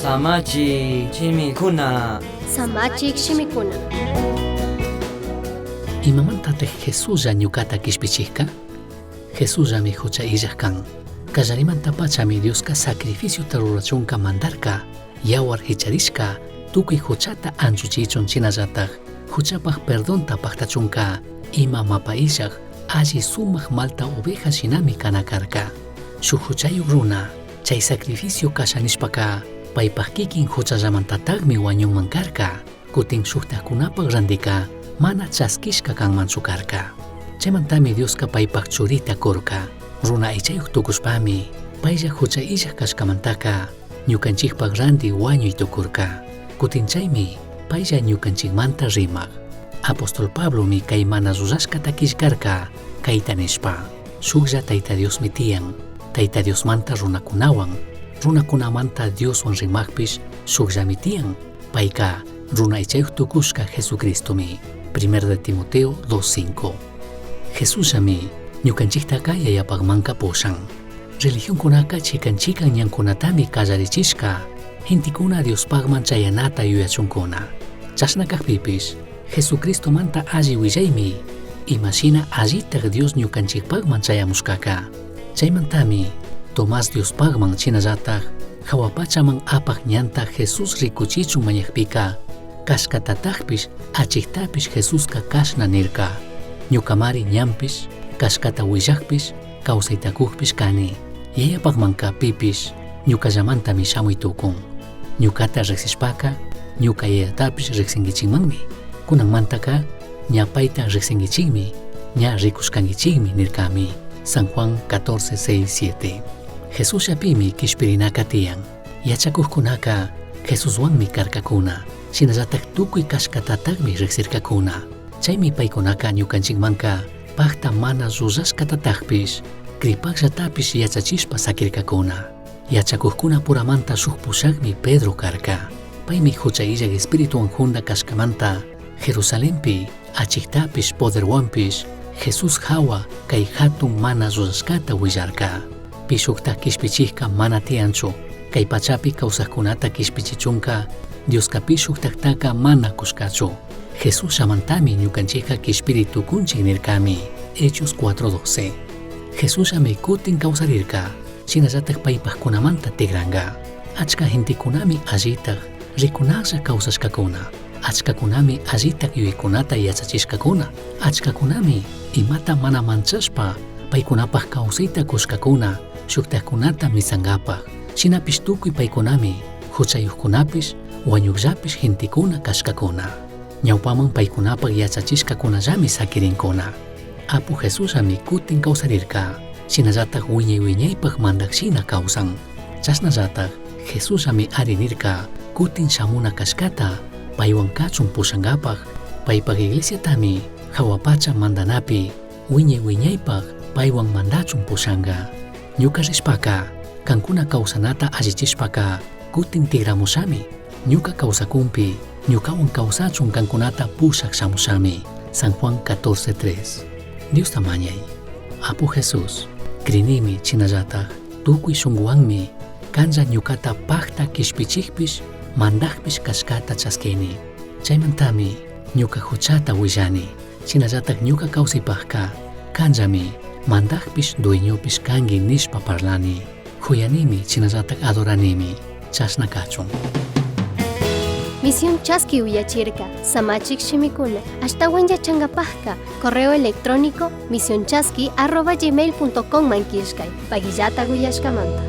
Samachi chimikuna. Samachik shimikuna. Imamantatej Jesusa ñukata kishpichijka? Jesusami hucha illajkan. Kallarimanta pachami Dioska sacrificiota rurachunka mandarka, yawar hicharishka, tukuy huchata anchuchichun chinallataj, huchapaj perdonta paktachunka, ima mapa illaj, alli sumaq malta oveja shinami kanakarka. Shuk huchayuq runa, chay sacrificio kashanishpaka, paypaj kikin huchallamantataqmi wañunman karka, kutin shuktajkunapaq randika, mana chaskishka kanmanchu karka. Chaymantami Dioska paypaq churita kurka, runa ichayuq tukushpami, paylla huchay illaj kashkamantaka, ñukanchikpaq randi wañuy tukurka. Kutin chaymi, paylla ñukanchikmanta rimaq. Apóstol Pablomi kay mana rurashkata kishkarka, kayta nishpa, shuklla Tayta Diosmi tiyan, Tayta Diosmanta runakunawan, runakunamanta Dioswan rimaqpish shukllami tiyan, payka runa ichayuq tukushka Jesucristomi. 1 de Timoteo 2:5. Jesusami ñukanchiktaka yayapaqmanka pushan. Religionkunaka chikanchikan ñankunatami kallarichishka, hintikuna Diospaqman chayanata yuyachunkuna. Chashna kaqpipish, Jesucristomanta alli willaymi, imashina allitaq Dios ñukanchikpaqman chayamushkaka. Chaymantami, Tomás Diospaqman chinallataj, hawapachaman apaq ñanta Jesus rikuchichun mañaqpika, kashkatatajpish achiktapish Jesuska kashna nirka. Ñukamari ñampish, kashkata willaqpish, kawsaytakuqpish kani. Yayapaqmanka pipish, ñukallamantami shamuy tukun. Ñukata riqsishpaka, ñuka yayatapish riqsinkichikmanmi. Kunanmantaka, ña payta riqsinkichikmi, ña rikushkankichikmi nirkami. San Juan 14:6-7. Jesushapimi kishpirinaka tiyan. Yachakuqkunaka Jesuswanmi karkakuna. Shinallataj tukuy kashkatataqmi riqsirkakuna. Chaymi paykunaka ñukanchikmanka paqta mana rurashkatatajpish, kripaqllatapish yachachishpa sakirkakuna. Yachakuqkuna puramanta shuk pushaqmi Pedro karka. Paymi huchay illak espirituwan hunda kashkamanta, Jerusalempi achiktapish poderwanpish, Jesus hawa kay hatun mana rurashkata willarka. Pishukta kishpichijka mana tiyanchu, kay pachapi kawsaqkunata kishpichichunka, Dioska pishuktaktaka mana kushkachu. Jesus shamantami ñukanchikka kishpiritukunchik nirkami. Hechos 4:12. Jesus shami kutin kawsarirka, shinallataj paypaqkunamanta tigranqa. Achka hintikunami allitaq rikunaqlla kawsashkakuna. Achkakunami allitaq yuyaykunata yachachishkakuna. Achkakunami imata mana manchashpa paykunapaq kawsayta kushkakuna, shuktajkunata misankapaq. Shinapish tukuy paykunami huchayuqkunapish, wañuqllapish hintikuna kashkakuna. Ñawpaman paykunapaq yachachishkakunallami sakirinkuna. Apu Jesusami kutin kawsarirka, shinallataj wiñay wiñaypaq mandaqshina kawsan. Chasnallataj Jesusami arinirka kutin shamuna kashkata paywan kachun pushankapaq, paypaq iglesiatami hawapacha mandanapi wiñay wiñaypaq paywan mandachun pushanka. Ñuka rishpaka, kankuna kawsanata allichishpaka kutin tigramushami. Ñuka kawsakunpi, ñukawan kawsachun kankunata pushaq shamushami. San Juan 14:3. Dios tamañay. Apu Jesus, krinimi chinallataj, tukuy shunkuwanmi, kanlla ñukata paqta kishpichikpish, mandaqpish kashkata chaskini. Chaymantami, ñuka huchata willani, chinallataj ñuka kawsaypaqka, kanllami, mandaqpish dueñopish kanki nishpa parlani. Huyanimi chinallataj adoranimi, chashna kachun. Misión Chasqui Uyachirka, Samachik Shimikuna, Ashtawan Yachangapajka, correo electrónico misionchasqui@gmail.com mankishkay, Pagillata Guyashkamanta.